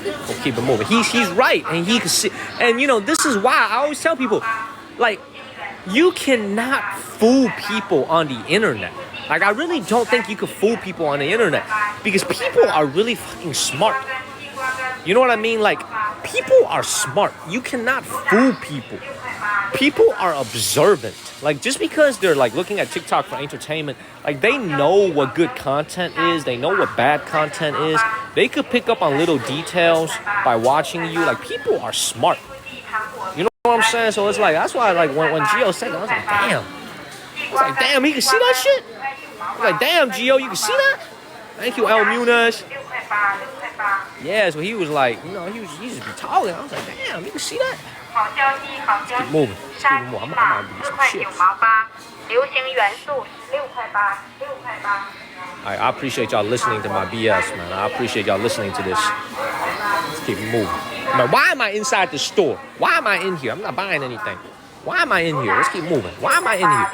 We'll keep it moving. He's right, and he can see. And this is why I always tell people, like, you cannot fool people on the internet. Like, I really don't think you can fool people on the internet because people are really fucking smart. You know what I mean? Like, people are smart. You cannot fool people. People are observant. Like, just because they're like looking at TikTok for entertainment, like, they know what good content is. They know what bad content is. They could pick up on little details by watching you. Like, people are smart. You know what I'm saying? So it's like, that's why, like, when Gio said that, I was like, damn. I was like, damn, he can see that shit? I was like, damn, Gio, you can see that? Thank you, El Munoz. Yeah, so he was like, he just be talking. I was like, damn, you can see that? Let's keep moving. Let's keep moving. I'm gonna give you some shit. I appreciate y'all listening to my BS, man. I appreciate y'all listening to this. Let's keep moving. Man, why am I inside the store? Why am I in here? I'm not buying anything. Why am I in here? Let's keep moving. Why am I in here?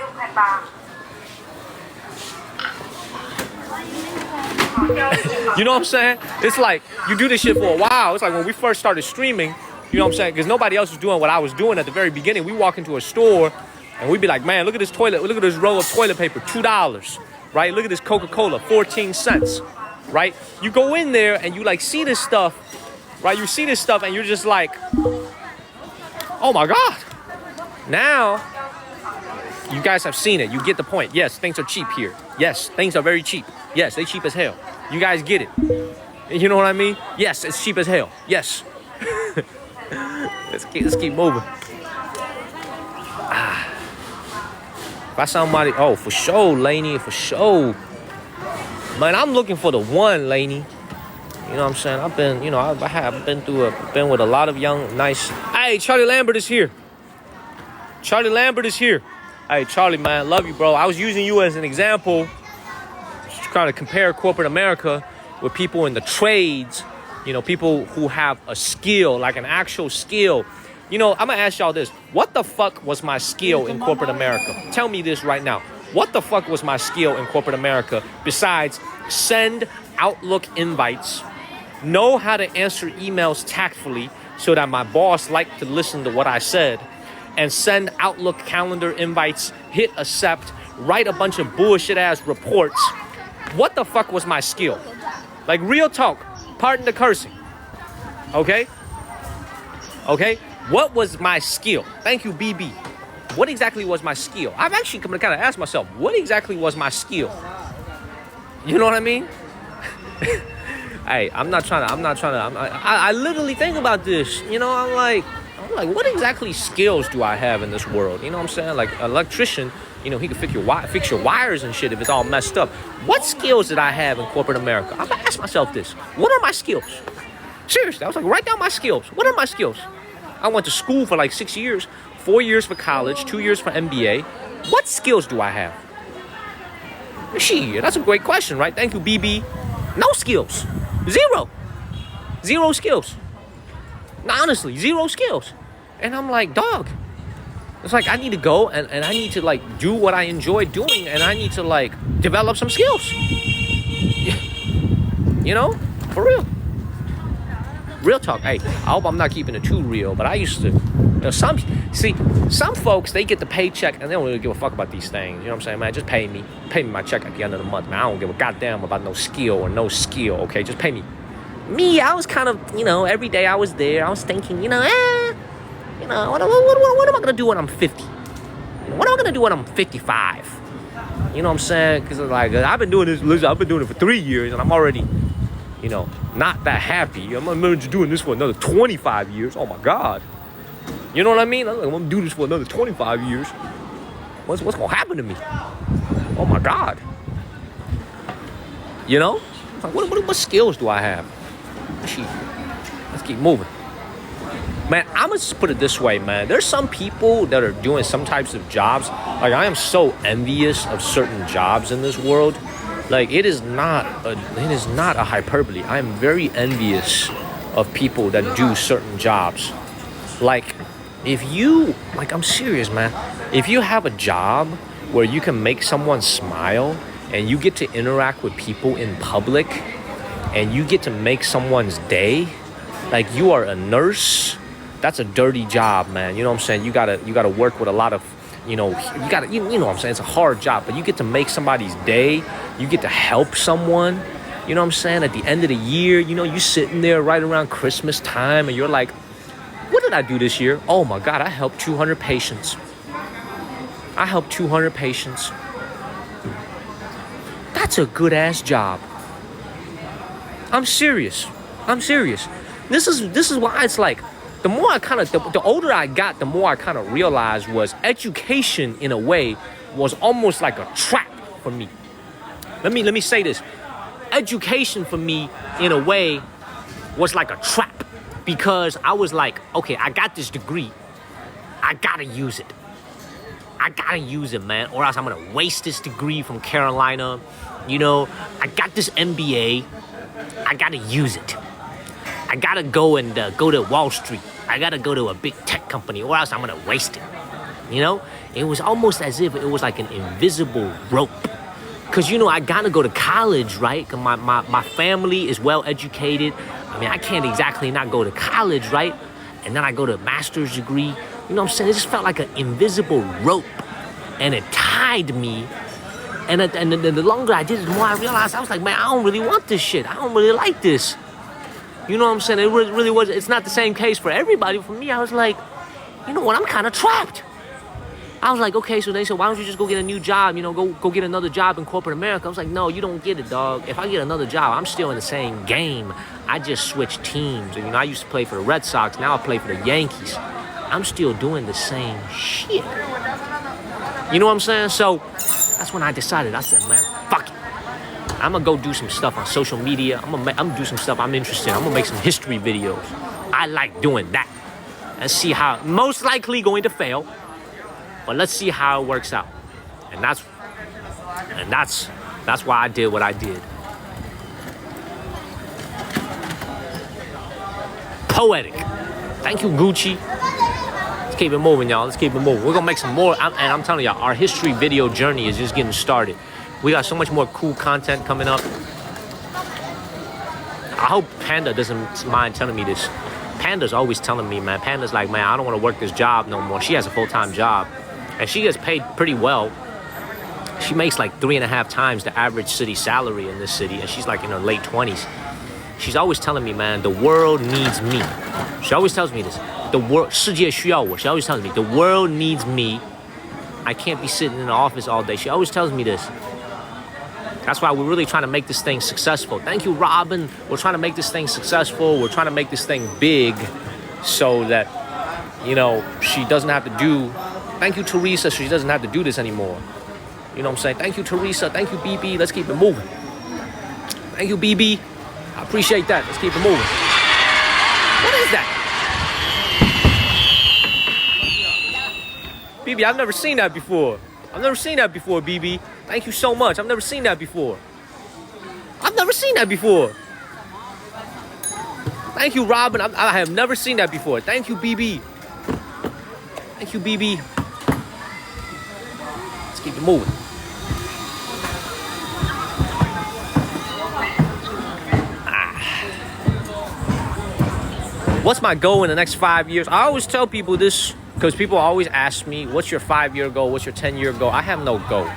You know what I'm saying? It's like, you do this shit for a while. It's like when we first started streaming, you know what I'm saying? Because nobody else was doing what I was doing at the very beginning. We walk into a store and we'd be like, man, look at this toilet. Look at this roll of toilet paper, $2, right? Look at this Coca-Cola, 14 cents, right? You go in there and you like see this stuff, right? You see this stuff and you're just like, oh my God. Now, you guys have seen it. You get the point. Yes, things are cheap here. Yes, things are very cheap. Yes, they cheap as hell. You guys get it. You know what I mean? Yes, it's cheap as hell. Yes. Let's keep moving. If I somebody, oh, for sure, Laney, for sure. Man, I'm looking for the one, Laney. You know what I'm saying? I've been, I've been with a lot of young, nice. Hey, Charlie Lambert is here. Charlie Lambert is here. Hey, Charlie, man, love you, bro. I was using you as an example, just trying to compare corporate America with people in the trades, people who have a skill, like an actual skill. I'm going to ask y'all this. What the fuck was my skill in corporate America? Tell me this right now. What the fuck was my skill in corporate America besides send Outlook invites, know how to answer emails tactfully so that my boss liked to listen to what I said, and send Outlook calendar invites, hit accept, write a bunch of bullshit-ass reports? What the fuck was my skill? Like, real talk. Pardon the cursing. Okay? What was my skill? Thank you, BB. What exactly was my skill? I've actually come to kind of ask myself, what exactly was my skill? You know what I mean? Hey, I literally think about this. I'm like, what exactly skills do I have in this world? You know what I'm saying? Like, an electrician, he can fix your wires and shit if it's all messed up. What skills did I have in corporate America? I'm gonna ask myself this. What are my skills? Seriously, I was like, write down my skills. What are my skills? I went to school for like 6 years, 4 years for college, 2 years for MBA. What skills do I have? Shit, that's a great question, right? Thank you, BB. No skills. Zero skills. Honestly, 0 skills. And I'm like, dog. It's like, I need to go and I need to like do what I enjoy doing, and I need to like develop some skills. For real. Real talk. Hey, I hope I'm not keeping it too real, but I used to, some folks, they get the paycheck and they don't really give a fuck about these things. You know what I'm saying, man? Just pay me my check at the end of the month, man. I don't give a goddamn about no skill, okay? Just pay me. Me, I was kind of, every day I was there, I was thinking, what am I going to do when I'm 50? What am I going to do when I'm 55? You know what I'm saying? Because like, I've been doing this, I've been doing it for 3 years, and I'm already, not that happy. I'm doing this for another 25 years. Oh my God. You know what I mean? I'm going to do this for another 25 years. What's going to happen to me? Oh my God. Like, what skills do I have? Let's keep moving. Man, I'm going to just put it this way, man. There's some people that are doing some types of jobs. Like, I am so envious of certain jobs in this world. Like, it is not a hyperbole. I am very envious of people that do certain jobs. Like, I'm serious, man. If you have a job where you can make someone smile and you get to interact with people in public and you get to make someone's day, Like, you are a nurse. That's a dirty job, man. You know what I'm saying? You gotta work with a lot of, you know what I'm saying? It's a hard job, but you get to make somebody's day. You get to help someone. You know what I'm saying? At the end of the year, you know, you sitting there right around Christmas time and you're like, what did I do this year? Oh my God, I helped 200 patients. I helped 200 patients. That's a good ass job. I'm serious. This is why it's like, the more I kind of, the older I got, the more I kind of realized was education in a way was almost like a trap for me. Let me say this. Education for me in a way was like a trap, because I was like, okay, I got this degree. I gotta use it. I gotta use it, man, or else I'm gonna waste this degree from Carolina. You know, I got this MBA. I gotta use it. I gotta go to Wall Street. I gotta go to a big tech company, or else I'm gonna waste it. You know, it was almost as if it was like an invisible rope. Cause you know, I gotta go to college, right? Cause my family is well educated. I mean, I can't exactly not go to college, right? And then I go to a master's degree. You know what I'm saying? It just felt like an invisible rope, and it tied me. And the longer I did it, the more I realized I was like, man, I don't really want this shit. I don't really like this. You know what I'm saying? It really was. It's not the same case for everybody. For me, I was like, you know what? I'm kind of trapped. I was like, okay, so they said, why don't you just go get a new job? You know, go get another job in corporate America. I was like, no, you don't get it, dog. If I get another job, I'm still in the same game. I just switched teams. And, you know, I used to play for the Red Sox. Now I play for the Yankees. I'm still doing the same shit. You know what I'm saying? So that's when I decided. I said, man, fuck it. I'm going to go do some stuff on social media. I'm gonna do some stuff I'm interested in. I'm going to make some history videos. I like doing that. And see how, most likely going to fail. But let's see how it works out. And that's why I did what I did. Poetic. Thank you, Gucci. Let's keep it moving, y'all. Let's keep it moving. We're going to make some more. And I'm telling y'all, our history video journey is just getting started. We got so much more cool content coming up. I hope Panda doesn't mind telling me this. Panda's always telling me, man. Panda's like, man, I don't want to work this job no more. She has a full-time job. And she gets paid pretty well. She makes like 3.5 times the average city salary in this city. And she's like in her late 20s. She's always telling me, man, the world needs me. She always tells me this. The world, 世界需要我. She always tells me, the world needs me. I can't be sitting in the office all day. She always tells me this. That's why we're really trying to make this thing successful. Thank you, Robin. We're trying to make this thing successful. We're trying to make this thing big so that, you know, she doesn't have to do... Thank you, Teresa, so she doesn't have to do this anymore. You know what I'm saying? Thank you, Teresa. Thank you, BB. Let's keep it moving. Thank you, BB. I appreciate that. Let's keep it moving. What is that? BB, I've never seen that before. BB. Thank you so much. I've never seen that before. Thank you, Robin. I have never seen that before. Thank you, BB. Let's keep it moving. What's my goal in the next 5 years? I always tell people this because people always ask me, what's your 5-year goal? What's your 10-year goal? I have no goal.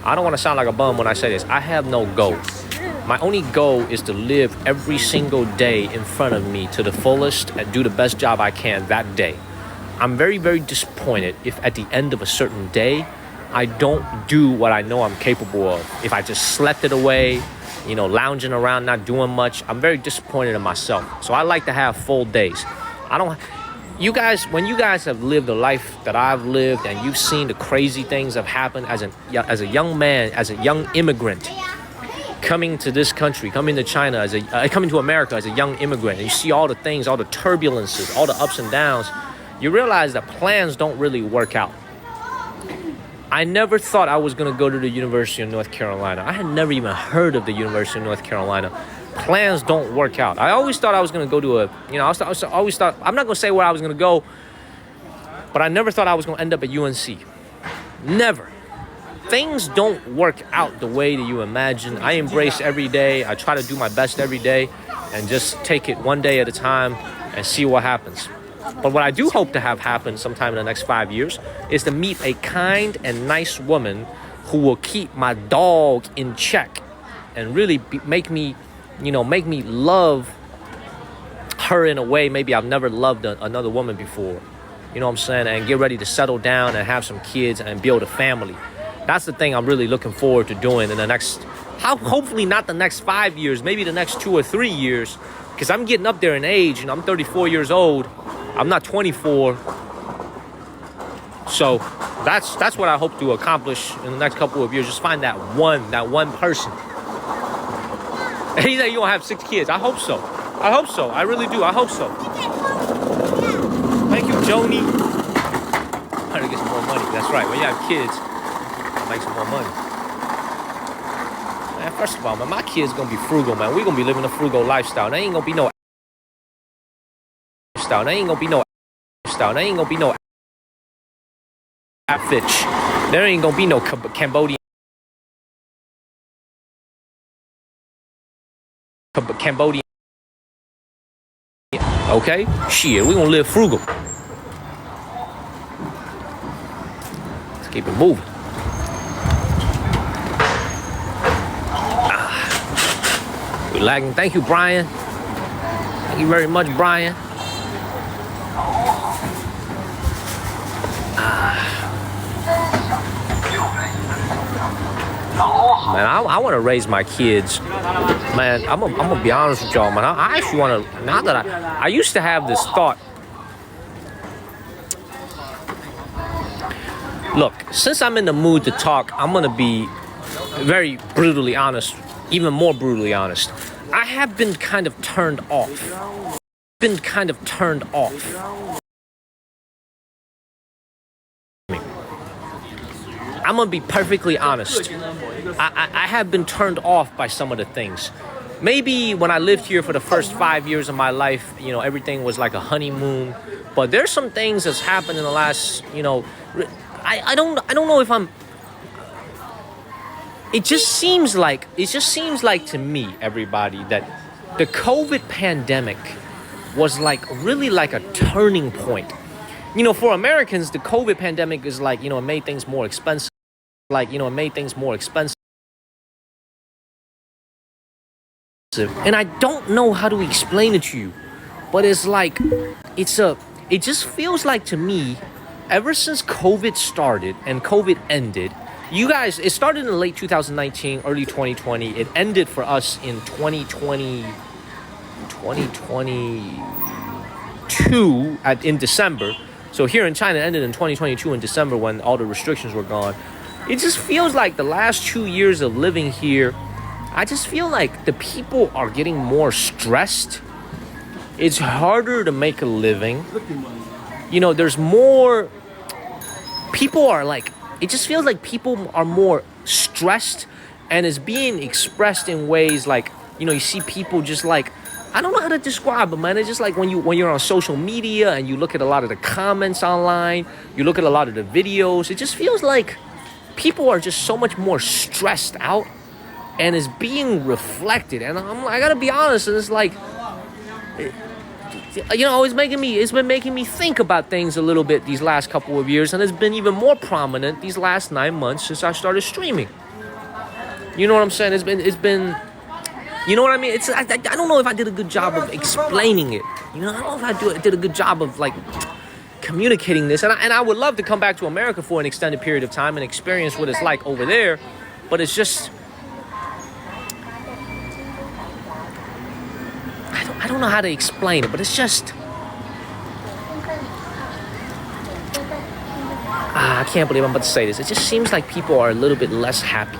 I don't want to sound like a bum when I say this. I have no goal. My only goal is to live every single day in front of me to the fullest and do the best job I can that day. I'm very, very disappointed if at the end of a certain day, I don't do what I know I'm capable of. If I just slept it away, you know, lounging around, not doing much, I'm very disappointed in myself. So I like to have full days. You guys, when you guys have lived the life that I've lived and you've seen the crazy things that have happened as a young man, as a young immigrant, coming to this country, coming to China, coming to America as a young immigrant, and you see all the things, all the turbulences, all the ups and downs, you realize that plans don't really work out. I never thought I was going to go to the University of North Carolina. I had never even heard of the University of North Carolina. Plans don't work out. I always thought I was going to go to I always thought, I'm not going to say where I was going to go, but I never thought I was going to end up at UNC. Never. things don't work out the way that you imagine, I embrace every day. I try to do my best every day and just take it one day at a time and see what happens. But what I do hope to have happen sometime in the next 5 years is to meet a kind and nice woman who will keep my dog in check and really make me love her in a way maybe I've never loved another woman before. You know what I'm saying? And get ready to settle down and have some kids and build a family. That's the thing I'm really looking forward to doing in the next, hopefully not the next 5 years, maybe the next 2 or 3 years, because I'm getting up there in age. I'm 34 years old. I'm not 24. So that's what I hope to accomplish in the next couple of years. Just find that one person. He said you don't have 6 kids. I hope so. I really do. I hope so. Thank you, Joni. Trying to get some more money. That's right. When you have kids, make some more money. Man, first of all, man, my kids gonna be frugal, man. We gonna be living a frugal lifestyle. There ain't gonna be no lifestyle. There ain't gonna be no lifestyle. There ain't gonna be no catfish. There ain't gonna be no Cambodian. Okay? Shit, we gonna live frugal. Let's keep it moving. We're lagging. Thank you, Brian. Thank you very much, Brian. Man, I want to raise my kids. Man, I'm gonna be honest with y'all, man. I actually want to. Now that I used to have this thought. Look, since I'm in the mood to talk, I'm gonna be very brutally honest, even more brutally honest. I have been kind of turned off. I'm gonna be perfectly honest. I have been turned off by some of the things. Maybe when I lived here for the first 5 years of my life, everything was like a honeymoon. But there's some things that's happened in the last, I don't know if I'm. It just seems like to me, everybody, that the COVID pandemic was really like a turning point. For Americans, the COVID pandemic is it made things more expensive. It made things more expensive. And I don't know how to explain it to you, but it just feels like to me, ever since COVID started and COVID ended, you guys, it started in late 2019, early 2020. It ended for us in 2022 in December. So here in China, it ended in 2022 in December when all the restrictions were gone. It just feels like the last 2 years of living here, I just feel like the people are getting more stressed. It's harder to make a living. There's more. People are it just feels like people are more stressed, and it's being expressed in ways you see people just I don't know how to describe it, man. It's just when you're on social media and you look at a lot of the comments online, you look at a lot of the videos, it just feels like people are just so much more stressed out, and it's being reflected. And I gotta be honest, and it's it's been making me think about things a little bit these last couple of years, and it's been even more prominent these last 9 months since I started streaming. You know what I'm saying? It's been. You know what I mean? I don't know if I did a good job of explaining it. I don't know if I did a good job of communicating this. And I would love to come back to America for an extended period of time and experience what it's like over there. But it's just, I don't know how to explain it, but it's just, I can't believe I'm about to say this. It just seems like people are a little bit less happy.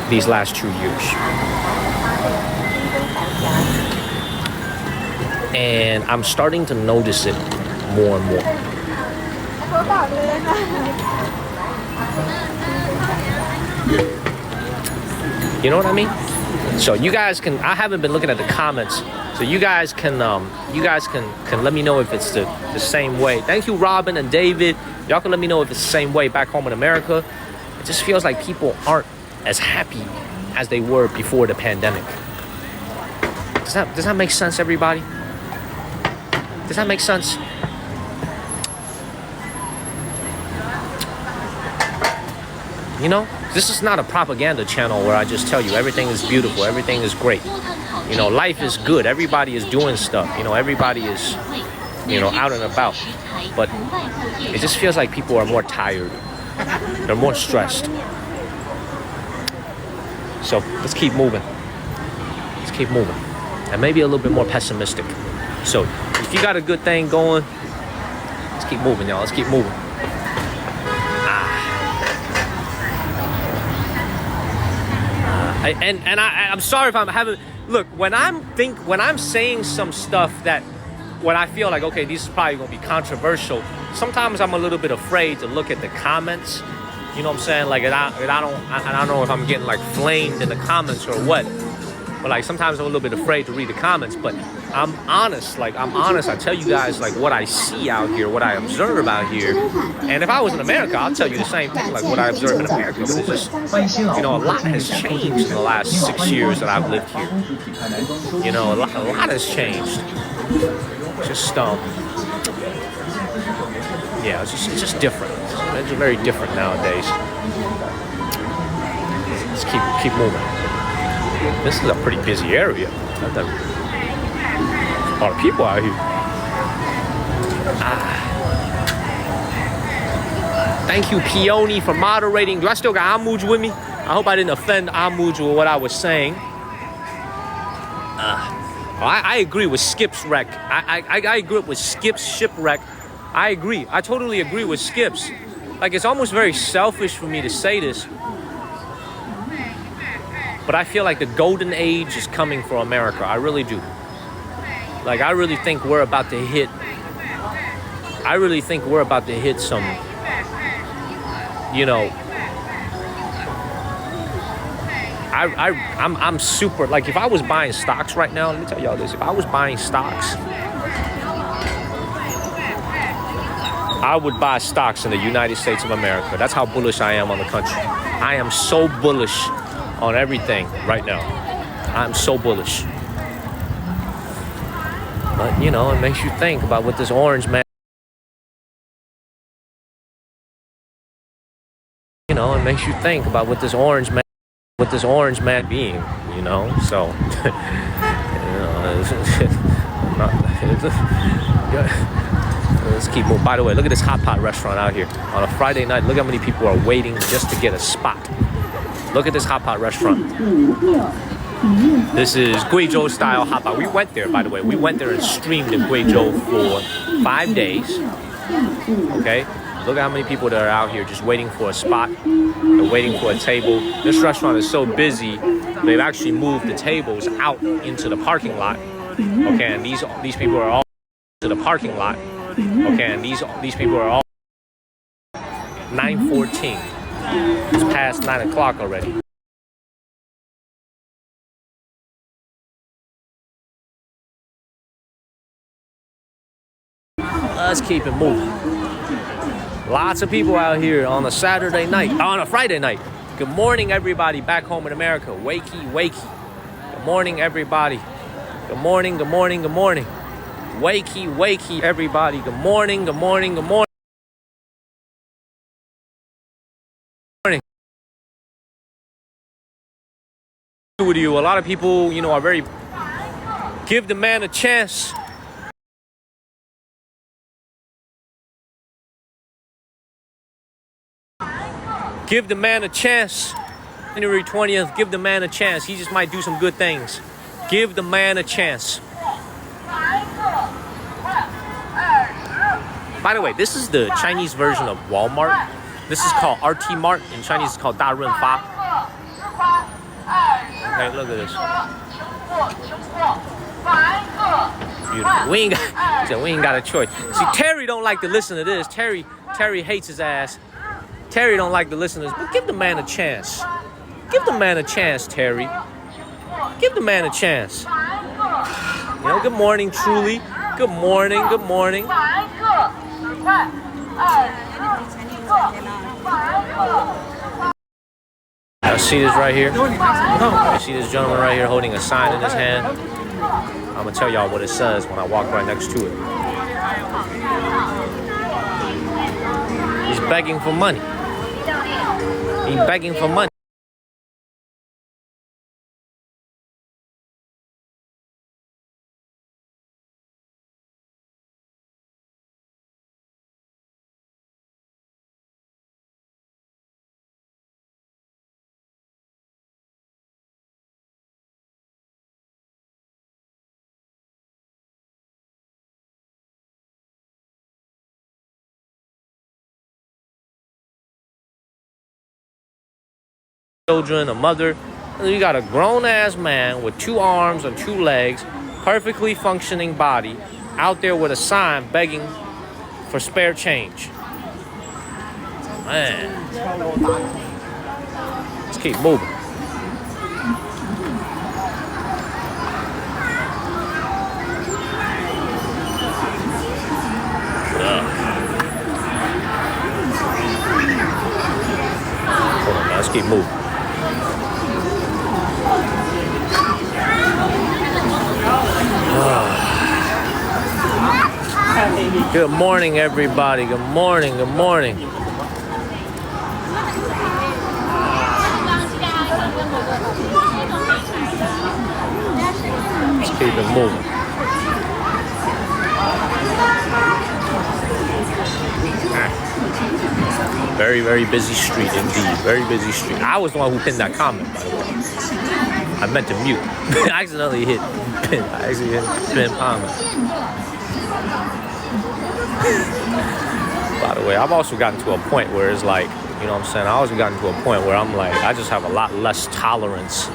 These last 2 years. And I'm starting to notice it more and more. You know what I mean? So you guys can. I haven't been looking at the comments, so you guys can let me know if it's the same way. Thank you, Robin and David. Y'all can let me know if it's the same way back home in America. It just feels like people aren't as happy as they were before the pandemic. Does that make sense, everybody? Does that make sense? You know, this is not a propaganda channel where I just tell you everything is beautiful, everything is great. You know, life is good. Everybody is doing stuff. You know, everybody is, out and about. But it just feels like people are more tired. They're more stressed. So let's keep moving. Let's keep moving. And maybe a little bit more pessimistic. So if you got a good thing going, let's keep moving, y'all. Let's keep moving. I'm sorry if I'm having. Look, when I'm saying some stuff that when I feel like, okay, this is probably gonna be controversial, sometimes I'm a little bit afraid to look at the comments. You know what I'm saying? Like, I don't know if I'm getting like flamed in the comments or what. But like sometimes I'm a little bit afraid to read the comments. But I'm honest. I tell you guys like what I see out here, what I observe out here. And if I was in America, I'll tell you the same thing, like what I observe in America. But it's just, a lot has changed in the last 6 years that I've lived here. A lot has changed. Just yeah, it's just different. It's very different nowadays. Let's keep moving. This is a pretty busy area. There's a lot of people out here. Thank you, Peony, for moderating. Do I still got Amuj with me? I hope I didn't offend Amuj with what I was saying. I agree with Skip's wreck. I agree with Skip's shipwreck. I agree. I totally agree with Skip's. Like, it's almost very selfish for me to say this, but I feel like the golden age is coming for America. I really do. Like, I really think we're about to hit some, I'm super, like, if I was buying stocks right now, let me tell y'all this. If I was buying stocks, I would buy stocks in the United States of America. That's how bullish I am on the country. I am so bullish on everything right now. I'm so bullish. But, it makes you think about what this orange man... It makes you think about what this orange man being, So, let's keep moving. By the way, look at this hot pot restaurant out here. On a Friday night, look how many people are waiting just to get a spot. Look at this hot pot restaurant. This is Guizhou style hot pot. We went there, by the way. We went there and streamed in Guizhou for 5 days. Okay? Look at how many people that are out here just waiting for a spot. They're waiting for a table. This restaurant is so busy, they've actually moved the tables out into the parking lot. Okay, and these people are all to the parking lot. Okay, and these people are all 9:14. It's past 9 o'clock already. Let's keep it moving. Lots of people out here on a Friday night. Good morning, everybody back home in America. Wakey, wakey. Good morning, everybody. Good morning, good morning, good morning. Wakey, wakey, everybody. Good morning, good morning, good morning. With you, a lot of people, are very... Give the man a chance. Give the man a chance. January 20th, give the man a chance. He just might do some good things. Give the man a chance. By the way, this is the Chinese version of Walmart. This is called RT Mart. In Chinese, it's called Da Run Fa. Hey, look at this. Beautiful. We ain't got a choice. See, Terry don't like to listen to this. Terry hates his ass. Terry don't like to listen to this, but give the man a chance. Give the man a chance, Terry. Give the man a chance. You know, good morning, Truly. Good morning, good morning. I see this right here. I see this gentleman right here holding a sign in his hand. I'm gonna tell y'all what it says when I walk right next to it. He's begging for money. He's begging for money. Children, a mother. You got a grown-ass man with 2 arms and 2 legs, perfectly functioning body, out there with a sign begging for spare change. Man. Let's keep moving. Hold on, let's keep moving. Good morning, everybody. Good morning. Good morning. Let's keep it moving. Very, very busy street indeed. Very busy street. I was the one who pinned that comment, by the way. I meant to mute. I accidentally hit pin. I accidentally hit pin comment. By the way, I've also gotten to a point where it's like, you know what I'm saying? I also gotten to a point where I'm like, I just have a lot less tolerance.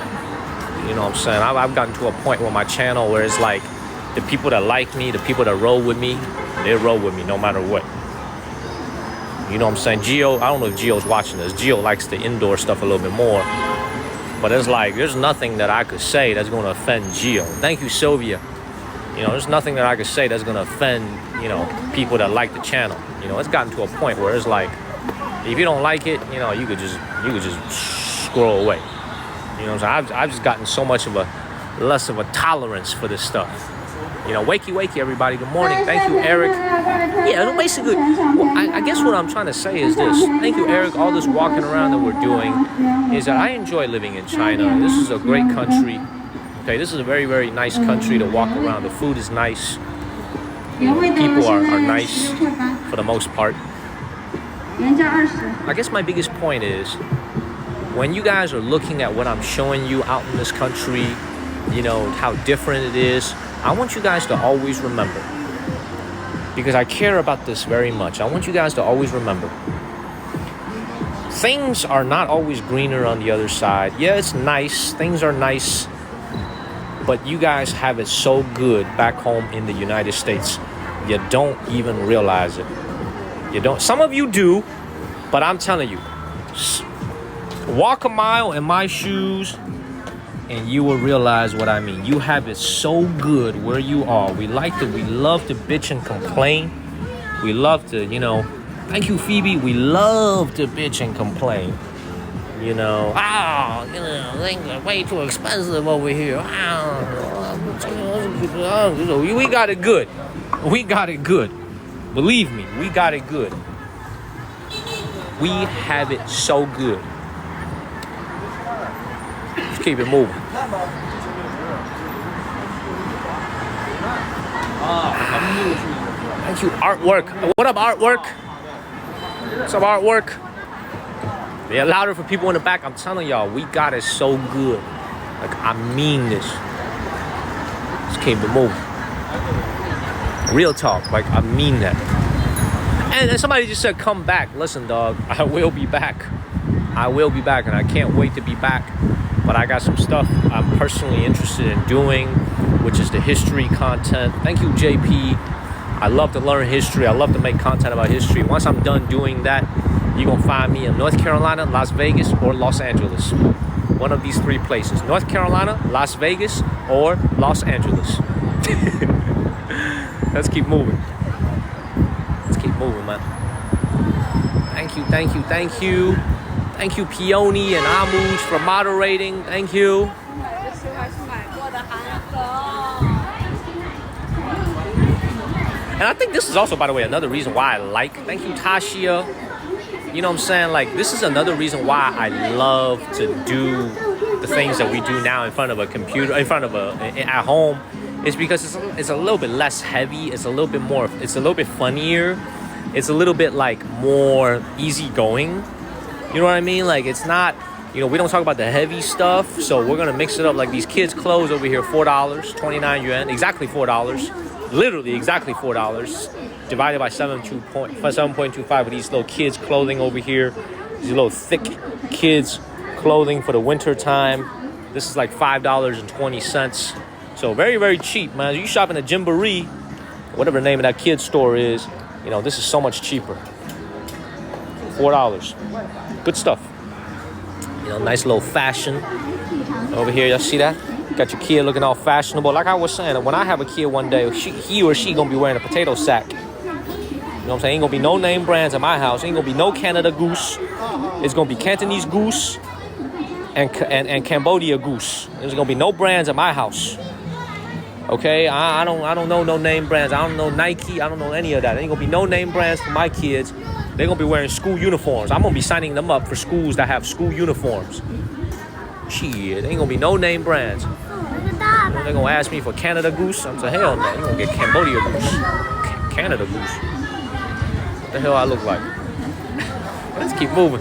You know what I'm saying? I've gotten to a point with my channel where it's like, the people that like me, the people that roll with me, they roll with me no matter what. You know what I'm saying? Gio, I don't know if Gio's watching this. Gio likes the indoor stuff a little bit more. But it's like, there's nothing that I could say that's going to offend Gio. Thank you, Sylvia. You know, there's nothing that I could say that's going to offend, you know, people that like the channel. You know, it's gotten to a point where it's like, if you don't like it, you know, you could just scroll away. You know what I'm saying? I've just gotten so much of a, less of a tolerance for this stuff. You know, wakey, everybody. Good morning. Thank you, Eric. Yeah, basically, well, I guess what I'm trying to say is this. Thank you, Eric. All this walking around that we're doing is that I enjoy living in China. This is a great country. Okay, this is a very, very nice country to walk around. The food is nice. You know, people are nice for the most part. I guess my biggest point is, when you guys are looking at what I'm showing you out in this country, you know, how different it is, I want you guys to always remember, because I care about this very much. I want you guys to always remember, things are not always greener on the other side. Yeah, it's nice. Things are nice. But you guys have it so good back home in the United States. You don't even realize it. You don't. Some of you do, but I'm telling you, walk a mile in my shoes and you will realize what I mean. You have it so good where you are. We love to bitch and complain. We love to, you know, thank you, Phoebe. We love to bitch and complain. You know, you know, things are way too expensive over here. We got it good. We got it good. Believe me, we got it good. We have it so good. Let's keep it moving. Thank you, artwork. What up, artwork? What's up, artwork? Yeah, louder for people in the back. I'm telling y'all, we got it so good. Like, I mean this. Let's keep it moving. Real talk, like, I mean that. And somebody just said, come back. Listen, dog, I will be back. I will be back, and I can't wait to be back. But I got some stuff I'm personally interested in doing, which is the history content. Thank you, JP. I love to learn history. I love to make content about history. Once I'm done doing that, you're going to find me in North Carolina, Las Vegas, or Los Angeles. one of these three places: North Carolina, Las Vegas, or Los Angeles. Let's keep moving. Let's keep moving, man. Thank you, thank you, thank you. Thank you, Peony and Amuj, for moderating. Thank you. And I think this is also, by the way, another reason why I like. Thank you, Tashia. You know what I'm saying? Like, this is another reason why I love to do the things that we do now in front of a computer, at home. It's because it's a little bit less heavy. It's a little bit more, it's a little bit funnier. It's a little bit like more easygoing. You know what I mean? Like, it's not, we don't talk about the heavy stuff. So we're going to mix it up. Like these kids' clothes over here, $4, 29 yuan, exactly $4. Literally exactly $4. Divided by 7.25 with these little kids' clothing over here. These little thick kids' clothing for the winter time. This is like $5.20. So very, very cheap, man. You shop in a Gymboree, whatever the name of that kid's store is, this is so much cheaper. $4. Good stuff. Nice little fashion over here. Y'all see that? Got your kid looking all fashionable. Like I was saying, when I have a kid one day, he or she gonna be wearing a potato sack. You know what I'm saying? Ain't gonna be no name brands at my house. Ain't gonna be no Canada Goose. It's gonna be Cantonese Goose and Cambodia Goose. There's gonna be no brands at my house. Okay, I don't know no name brands. I don't know Nike. I don't know any of that. Ain't gonna be no name brands for my kids. They're gonna be wearing school uniforms. I'm gonna be signing them up for schools that have school uniforms. Shit, ain't gonna be no name brands. They're gonna ask me for Canada Goose. I'm saying, hell no, you're gonna get Cambodia Goose. Canada Goose. What the hell I look like? Let's keep moving.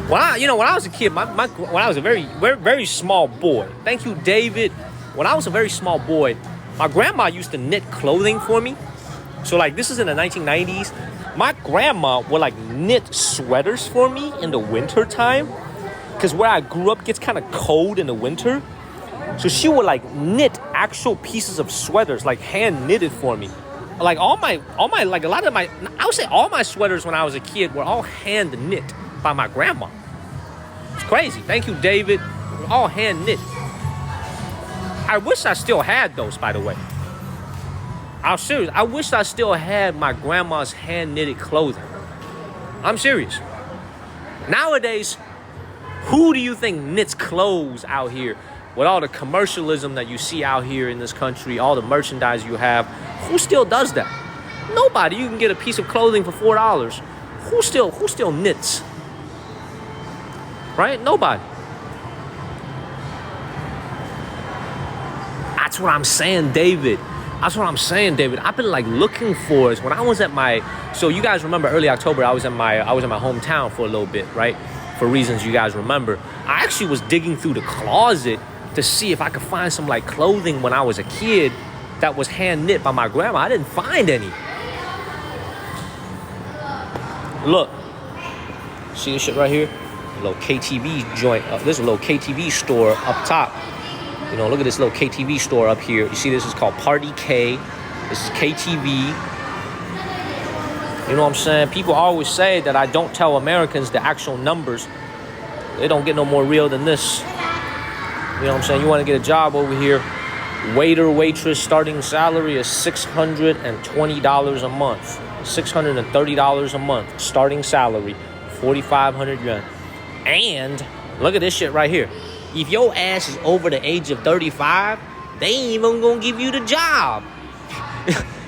When I was a kid, when I was a very, very, very small boy. Thank you, David. When I was a very small boy, my grandma used to knit clothing for me. So like this is in the 1990s. My grandma would like knit sweaters for me in the winter time. Because where I grew up gets kind of cold in the winter. So she would like knit actual pieces of sweaters, like hand knitted for me. Like all my, like a lot of my, I would say all my sweaters when I was a kid were all hand knit by my grandma. It's crazy. Thank you, David. All hand knit. I wish I still had those, by the way. I'm serious. I wish I still had my grandma's hand knitted clothing. I'm serious. Nowadays, who do you think knits clothes out here? With all the commercialism that you see out here in this country, all the merchandise you have, who still does that? Nobody. You can get a piece of clothing for $4. Who still knits? Right? Nobody. That's what I'm saying, David. That's what I'm saying, David. I've been like looking for it. When I was at so you guys remember early October, I was in my hometown for a little bit, right? For reasons you guys remember. I actually was digging through the closet to see if I could find some like clothing when I was a kid that was hand knit by my grandma. I didn't find any. Look, see this shit right here? A little KTV joint. There's a little KTV store up top. Look at this little KTV store up here. You see this is called Party K. This is KTV. You know what I'm saying? People always say that I don't tell Americans the actual numbers. They don't get no more real than this. You know what I'm saying? You want to get a job over here. Waiter, waitress, starting salary is $620 a month. $630 a month. Starting salary. 4,500 yuan. And look at this shit right here. If your ass is over the age of 35, they ain't even gonna give you the job.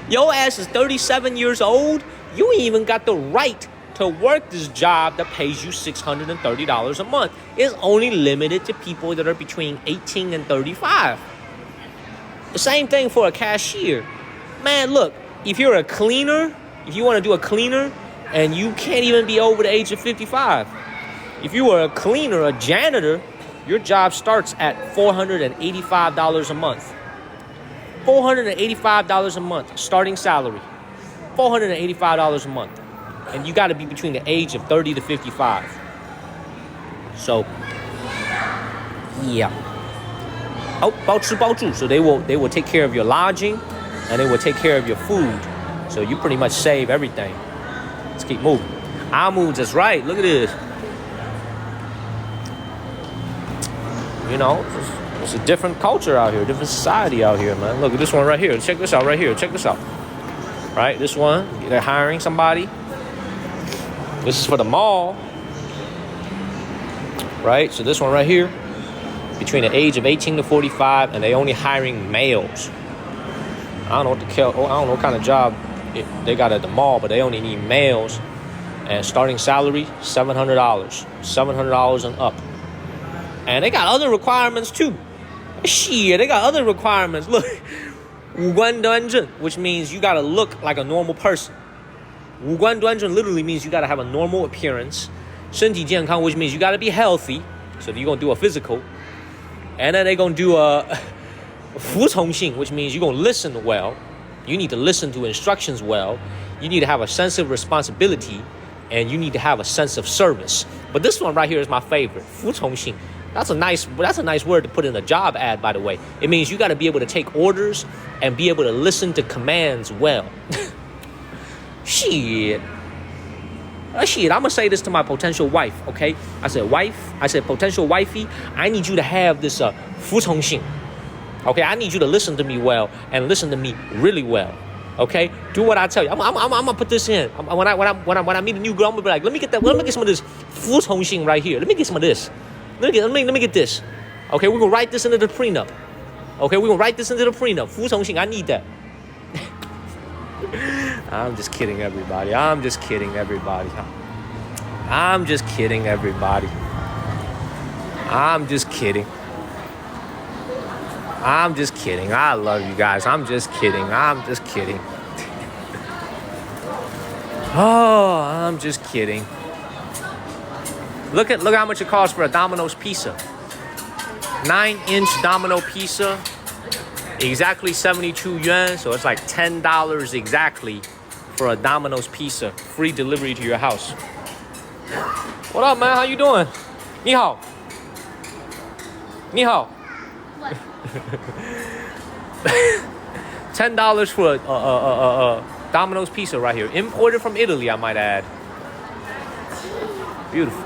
Your ass is 37 years old, you ain't even got the right to work this job that pays you $630 a month. It's only limited to people that are between 18 and 35. The same thing for a cashier. Man, look, if you're a cleaner, if you want to do a cleaner, and you can't even be over the age of 55. If you are a cleaner, a janitor, your job starts at $485 a month. $485 a month, starting salary. $485 a month. And you got to be between the age of 30 to 55. So, yeah. Oh, 包吃包住. So they will take care of your lodging and they will take care of your food. So you pretty much save everything. Let's keep moving. Amu, that's right. Look at this. You know, it's a different culture out here, different society out here, man. Look at this one right here. Check this out right here. Check this out. Right, this one, they're hiring somebody. This is for the mall. Right, so this one right here, between the age of 18 to 45, and they only hiring males. I don't know what kind of job they got at the mall, but they only need males. And starting salary, $700 and up. And they got other requirements too. Shit, they got other requirements. Look, 五官端正, which means you gotta look like a normal person. 五官端正 literally means you gotta have a normal appearance. 身体健康, which means you gotta be healthy. So you're gonna do a physical. And then they're gonna do a 服从性, which means you're gonna listen well. You need to listen to instructions well. You need to have a sense of responsibility. And you need to have a sense of service. But this one right here is my favorite. 服从性. That's a nice word to put in a job ad, by the way. It means you got to be able to take orders and be able to listen to commands well. Shit. I'm going to say this to my potential wife, okay? I said, potential wifey, I need you to have this 服从性. Okay, I need you to listen to me well and listen to me really well. Okay, do what I tell you. I'm gonna put this in. When I meet a new girl, I'm gonna be like, let me get some of this 服从性 right here. Let me get some of this. Let me get this. Okay, we're gonna write this into the prenup. Okay, we're gonna write this into the prenup. 服从性, I need that. I'm just kidding, everybody. I'm just kidding. I love you guys. I'm just kidding. Oh, I'm just kidding. Look how much it costs for a Domino's pizza. 9-inch Domino pizza. Exactly 72 yuan. So it's like $10 exactly for a Domino's pizza. Free delivery to your house. What up, man? How you doing? 你好. 你好. $10 for a Domino's pizza right here. Imported from Italy, I might add. Beautiful.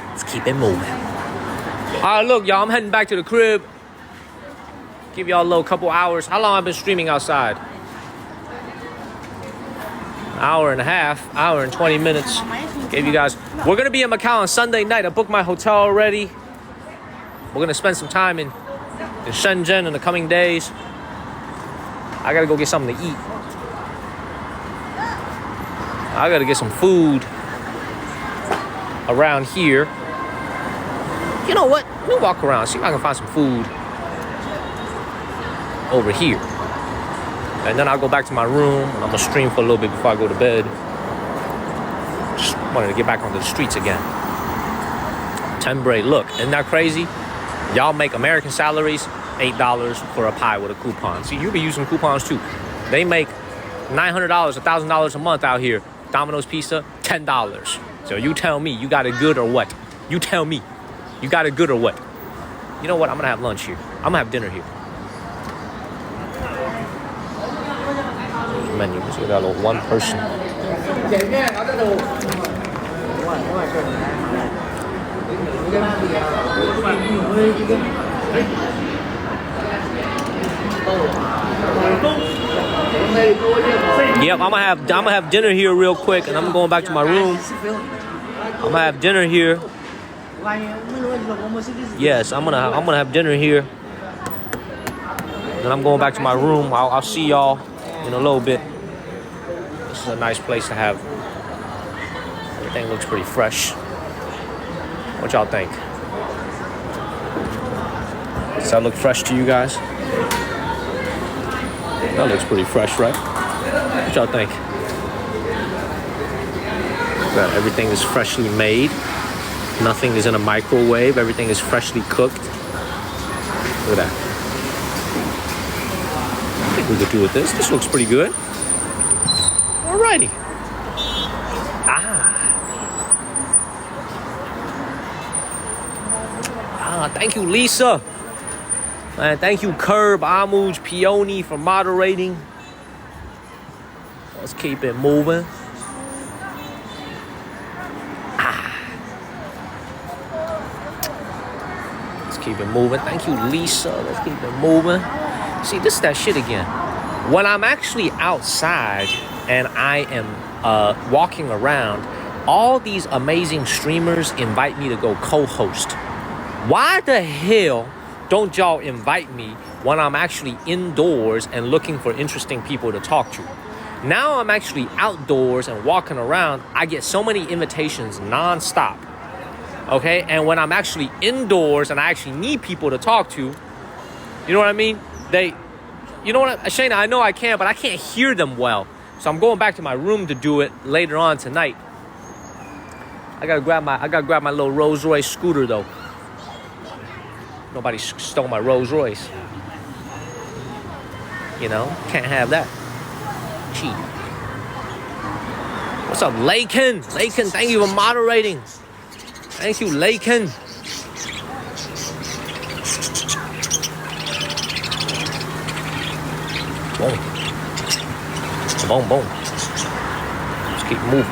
Let's keep it moving. Alright, look, y'all, I'm heading back to the crib. Give y'all a little couple hours. How long I've been streaming outside? Hour and a half, hour and 20 minutes. Gave you guys. We're gonna be in Macau on Sunday night. I booked my hotel already. We're gonna spend some time in Shenzhen in the coming days. I gotta go get something to eat. I gotta get some food around here. You know what? Let me walk around, see if I can find some food over here. And then I'll go back to my room and I'm gonna stream for a little bit before I go to bed. Just wanted to get back onto the streets again. 10 braid. Look, isn't that crazy? Y'all make American salaries, $8 for a pie with a coupon. See, you be using coupons too. They make $900, $1,000 a month out here. Domino's pizza, $10. So you tell me, you got it good or what? You tell me, you got it good or what? You know what? I'm gonna have lunch here. I'm gonna have dinner here. Menu. So we got a one person. Yep, I'm gonna have dinner here real quick, and I'm going back to my room. I'm gonna have dinner here. Yes, I'm gonna have dinner here. Then I'm going back to my room. I'll see y'all in a little bit. This is a nice place to have. Everything looks pretty fresh. What y'all think? Does that look fresh to you guys? That looks pretty fresh, right? What y'all think? That everything is freshly made. Nothing is in a microwave. Everything is freshly cooked. Look at that. I think we could do with this. This looks pretty good. Alrighty. Thank you, Lisa. Man, thank you, Curb, Amuj, Peony for moderating. Let's keep it moving. keep it moving. Thank you, Lisa. Let's keep it moving. See, this is that shit again. When I'm actually outside and I am walking around, all these amazing streamers invite me to go co-host. Why the hell don't y'all invite me when I'm actually indoors and looking for interesting people to talk to? Now I'm actually outdoors and walking around. I get so many invitations nonstop. Okay, and when I'm actually indoors and I actually need people to talk to, you know what I mean? You know what, Shayna, I know I can, but I can't hear them well. So I'm going back to my room to do it later on tonight. I gotta grab my little Rolls Royce scooter though. Nobody stole my Rolls Royce. You know, can't have that. Cheap. What's up, Lakin? Lakin, thank you for moderating. Thank you, Lakin. Boom. Boom, boom. Let's keep moving.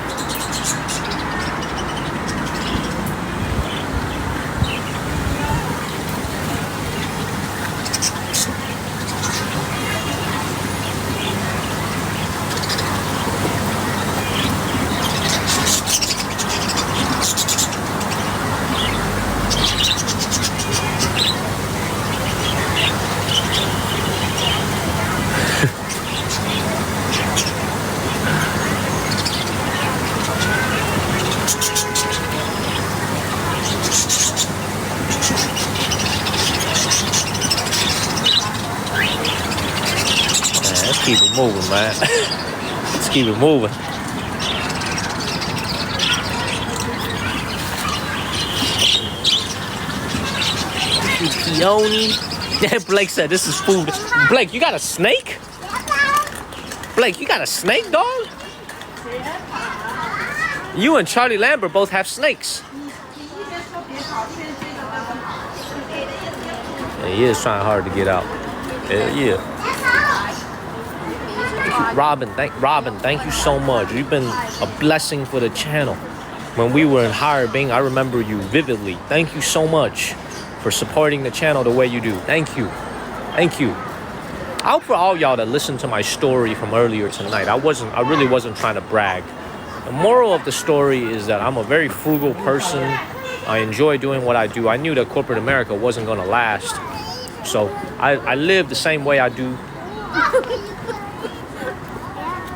Keep it moving, man. Let's keep it moving. Peony. Yeah, Blake said this is food. Blake, you got a snake? Blake, you got a snake, dog? You and Charlie Lambert both have snakes. Yeah, he is trying hard to get out. Yeah. Robin, thank you so much. You've been a blessing for the channel. When we were in Harbin, I remember you vividly. Thank you so much for supporting the channel the way you do. Thank you. Thank you. I hope for all y'all that listened to my story from earlier tonight. I really wasn't trying to brag. The moral of the story is that I'm a very frugal person. I enjoy doing what I do. I knew that corporate America wasn't going to last. So I live the same way I do.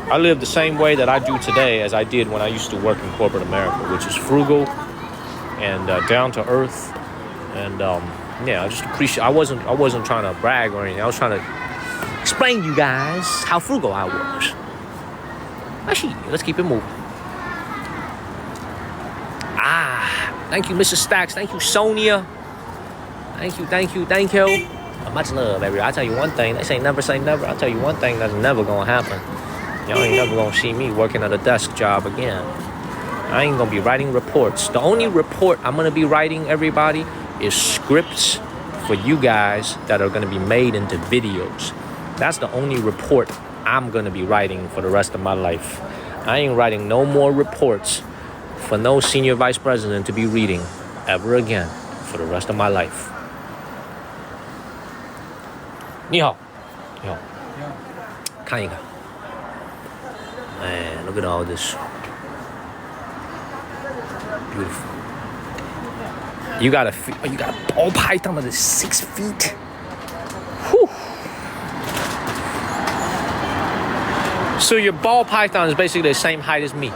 I live the same way that I do today as I did when I used to work in corporate America, which is frugal and down to earth. And yeah, I just appreciate. I wasn't trying to brag or anything. I was trying to explain to you guys how frugal I was. Actually, let's keep it moving. Thank you, Mrs. Stacks. Thank you, Sonia. Thank you. Much love, everybody. I'll tell you one thing. They say never say never. I'll tell you one thing that's never gonna happen. Y'all ain't never gonna see me working at a desk job again. I ain't gonna be writing reports. The only report I'm gonna be writing, everybody, is scripts for you guys that are gonna be made into videos. That's the only report I'm gonna be writing for the rest of my life. I ain't writing no more reports for no senior vice president to be reading ever again for the rest of my life. 你好，你好，看一看。Man, look at all this. Beautiful. You got a ball python that is 6 feet. Whew. So your ball python is basically the same height as me.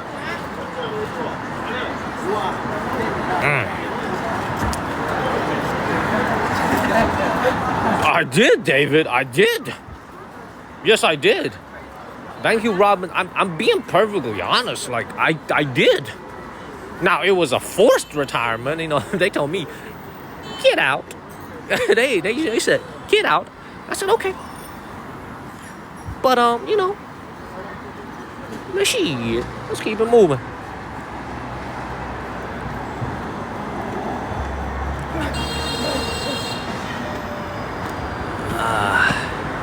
I did, David. I did. Yes, I did. Thank you, Robin. I'm being perfectly honest. Like, I did. Now, it was a forced retirement. You know, they told me, get out. they said, get out. I said, okay. But, you know, let's keep it moving.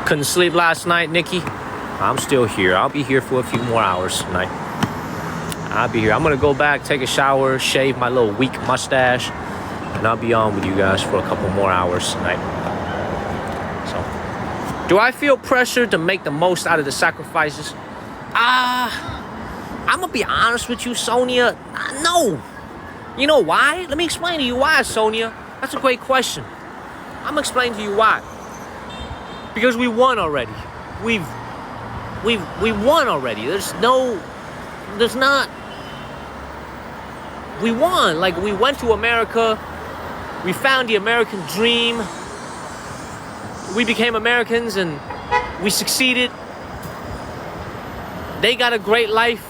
Couldn't sleep last night, Nikki. I'm still here. I'll be here for a few more hours tonight. I'll be here. I'm gonna go back, take a shower, shave my little weak mustache, and I'll be on with you guys for a couple more hours tonight. So, do I feel pressured to make the most out of the sacrifices? I'm gonna be honest with you, Sonia. No. You know why? Let me explain to you why, Sonia. That's a great question. I'm gonna explain to you why. Because we won already. We won already. We won. Like, we went to America. We found the American dream. We became Americans and we succeeded. They got a great life.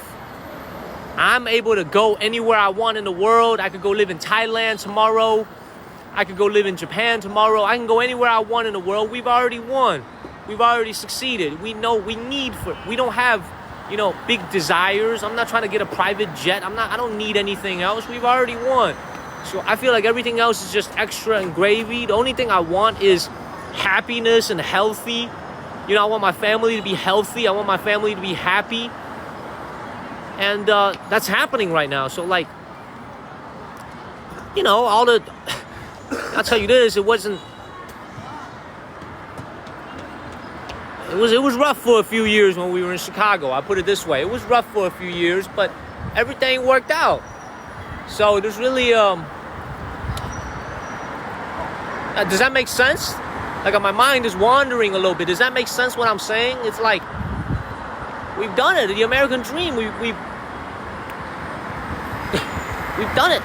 I'm able to go anywhere I want in the world. I could go live in Thailand tomorrow. I could go live in Japan tomorrow. I can go anywhere I want in the world. We've already won. We've already succeeded. We know we don't have, big desires. I'm not trying to get a private jet. I don't need anything else. We've already won. So I feel like everything else is just extra and gravy. The only thing I want is happiness and healthy. I want my family to be healthy. I want my family to be happy. And that's happening right now. So, like, I'll tell you this, it was rough for a few years when we were in Chicago. I put it this way. It was rough for a few years, but everything worked out. So there's really, does that make sense? Like, my mind is wandering a little bit. Does that make sense what I'm saying? It's like, we've done it. The American dream. We've done it.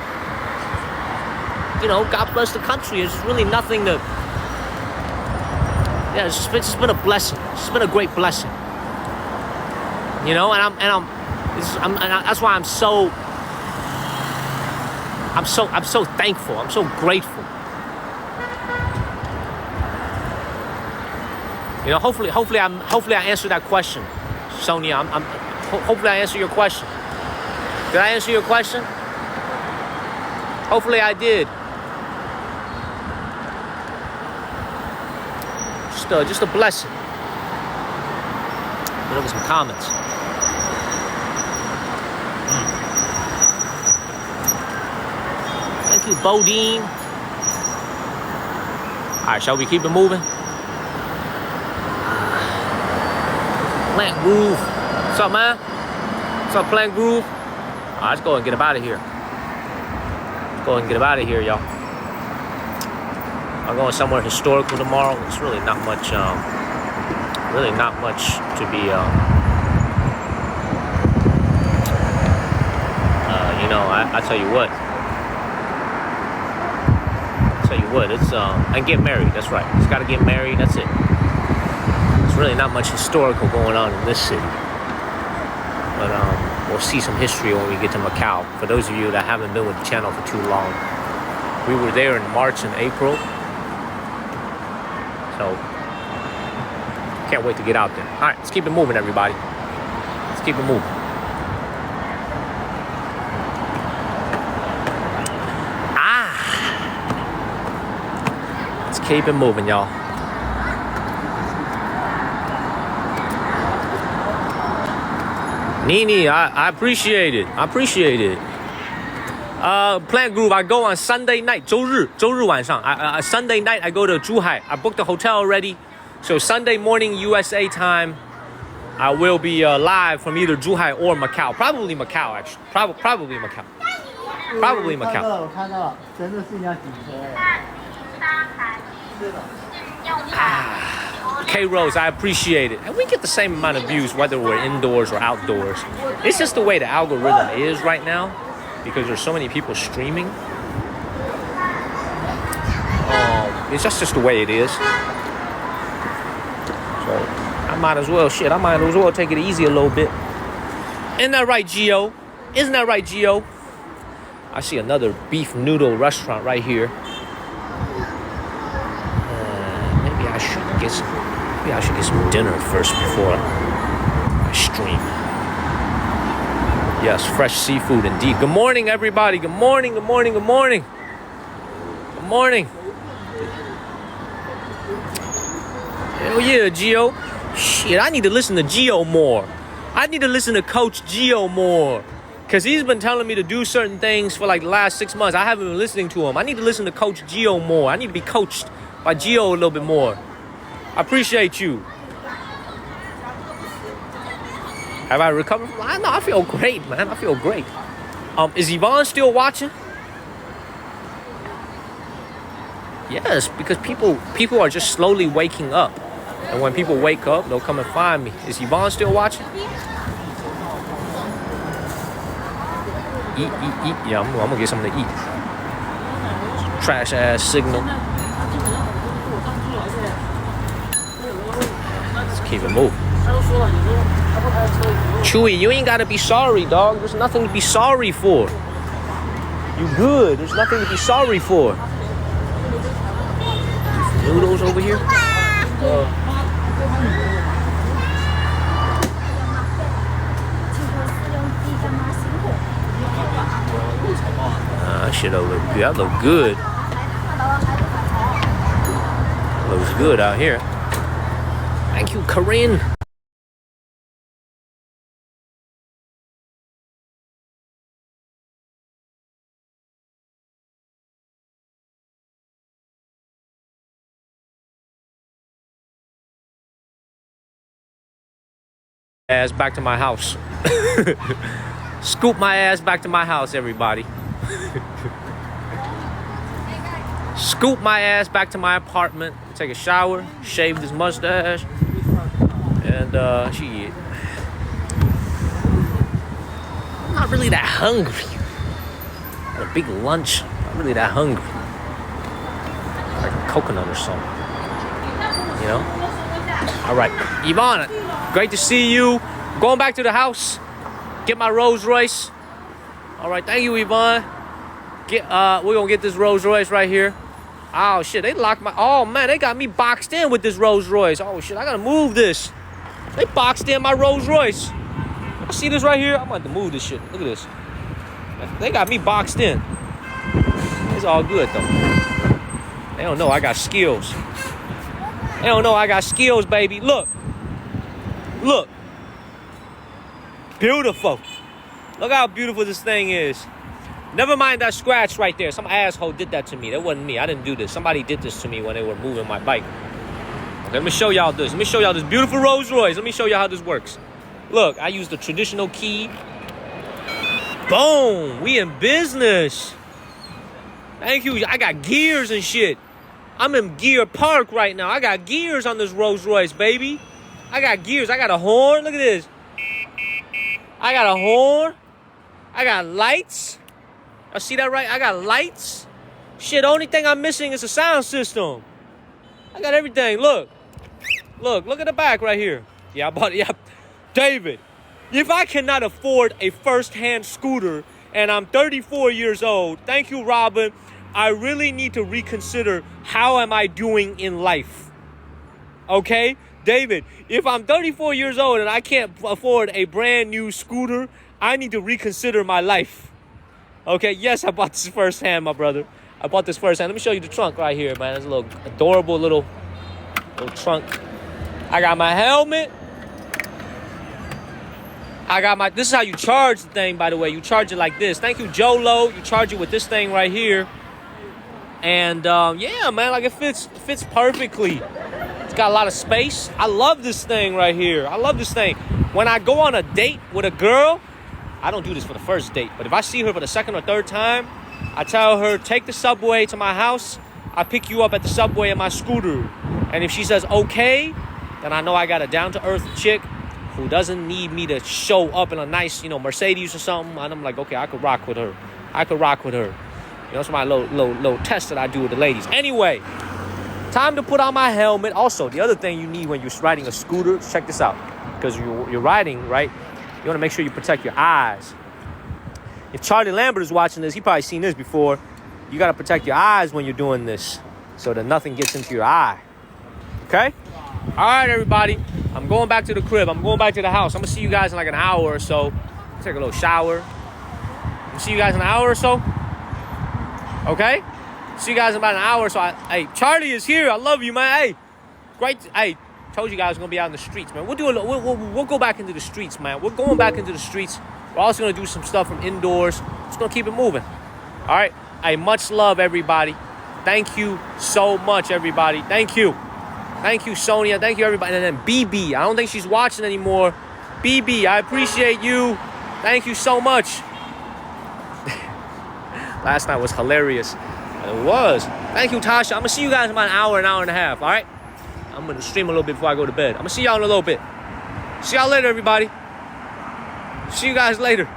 God bless the country. There's really nothing to. Yeah, it's just been a blessing. It's just been a great blessing. And that's why I'm so thankful. I'm so grateful. Hopefully I answered that question, Sonia. Hopefully I answered your question. Did I answer your question? Hopefully I did. Just a blessing. Look at some comments. Thank you, Bodine. All right, shall we keep it moving? Plant Groove. What's up, man? What's up, Plant Groove? All right, let's go and get up out of here. Y'all. I'm going somewhere historical tomorrow. It's really not much to be, I tell you what, it's, and get married, that's right. Just gotta get married, that's it. There's really not much historical going on in this city. But, we'll see some history when we get to Macau. For those of you that haven't been with the channel for too long, we were there in March and April. So, can't wait to get out there. All right, let's keep it moving, everybody. Let's keep it moving. Let's keep it moving, y'all. Nini, I appreciate it. Plant Groove, I go on Sunday night. 周日晚上. Sunday night, I go to Zhuhai. I booked the hotel already. So Sunday morning USA time, I will be live from either Zhuhai or Macau. Probably Macau, actually. Probably Macau. Probably Macau. 我看到，真的是一辆警车。 K-Rose, I appreciate it. And we get the same amount of views whether we're indoors or outdoors. It's just the way the algorithm is right now because there's so many people streaming. It's just the way it is. So I might as well take it easy a little bit. Isn't that right, Gio? I see another beef noodle restaurant right here. Maybe I should get some dinner first before I stream. Yes, fresh seafood indeed. Good morning, everybody. Good morning. Hell yeah, Gio. Shit, I need to listen to Gio more. I need to listen to Coach Gio more. Because he's been telling me to do certain things for like the last 6 months. I haven't been listening to him. I need to listen to Coach Gio more. I need to be coached by Gio a little bit more. I appreciate you. Have I recovered from that? No, I feel great, man. I feel great. Is Yvonne still watching? Yes, because people are just slowly waking up. And when people wake up, they'll come and find me. Is Yvonne still watching? Eat. Yeah, I'm gonna get something to eat. Trash ass signal. Let's keep it moving. Chewy, you ain't gotta be sorry, dog. There's nothing to be sorry for. You good. There's nothing to be sorry for. Noodles over here. That shit don't look good. That look good. Looks good out here. Thank you, Corinne. Ass back to my house. Scoop my ass back to my house, everybody. Scoop my ass back to my apartment, take a shower, shave this mustache, and shit. I'm not really that hungry. Had a big lunch. Not really that hungry. Like a coconut or something. You know? All right, Ivana, great to see you. Going back to the house. Get my Rolls Royce. All right, thank you, Yvonne. We're gonna get this Rolls Royce right here. Oh shit, they locked my. Oh man, they got me boxed in with this Rolls Royce. Oh shit, I gotta move this. They boxed in my Rolls Royce. I see this right here. I'm about to move this shit. Look at this. They got me boxed in. It's all good though. They don't know I got skills. They don't know I got skills, baby. Look. Look. Beautiful. Look how beautiful this thing is. Never mind that scratch right there. Some asshole did that to me. That wasn't me. I didn't do this. Somebody did this to me when they were moving my bike. Okay, let me show y'all this. Let me show y'all this beautiful Rolls Royce. Let me show y'all how this works. Look, I use the traditional key. Boom. We in business. Thank you. I got gears and shit. I'm in Gear Park right now. I got gears on this Rolls Royce, baby. I got gears. I got a horn. Look at this. I got a horn. I got lights. I see that right? I got lights. Shit, the only thing I'm missing is a sound system. I got everything. Look. Look at the back right here. Yeah, I bought it. Yeah. David, if I cannot afford a first-hand scooter and I'm 34 years old, thank you, Robin, I really need to reconsider how am I doing in life. Okay? David, if I'm 34 years old and I can't afford a brand new scooter, I need to reconsider my life. Okay, yes, I bought this firsthand, my brother. I bought this firsthand. Let me show you the trunk right here, man. It's a little adorable little trunk. I got my helmet. I got my, this is how you charge the thing, by the way. You charge it like this. Thank you, Jolo. You charge it with this thing right here. And yeah, man, like it fits perfectly. It's got a lot of space. I love this thing right here. I love this thing. When I go on a date with a girl, I don't do this for the first date, but if I see her for the second or third time, I tell her, take the subway to my house. I pick you up at the subway in my scooter. And if she says okay, then I know I got a down-to-earth chick who doesn't need me to show up in a nice, Mercedes or something. And I'm like, okay, I could rock with her. That's my little test that I do with the ladies. Anyway, time to put on my helmet. Also, the other thing you need when you're riding a scooter, check this out. Because you're riding, right? You want to make sure you protect your eyes. If Charlie Lambert is watching this, he probably seen this before. You got to protect your eyes when you're doing this so that nothing gets into your eye. Okay? All right, everybody. I'm going back to the crib. I'm going back to the house. I'm going to see you guys in like an hour or so. Take a little shower. I'll see you guys in an hour or so. Okay? See you guys in about an hour or so. Hey, Charlie is here. I love you, man. Hey, great. Hey, told you guys we're going to be out in the streets, man. We'll go back into the streets, man. We're going back into the streets. We're also gonna do some stuff from indoors. Just gonna keep it moving. All right. Hey, much love, everybody. Thank you so much, everybody. Thank you. Thank you, Sonia. Thank you, everybody. And then BB. I don't think she's watching anymore. BB, I appreciate you. Thank you so much. Last night was hilarious. It was. Thank you, Tasha. I'm going to see you guys in about an hour and a half, all right? I'm going to stream a little bit before I go to bed. I'm going to see y'all in a little bit. See y'all later, everybody. See you guys later.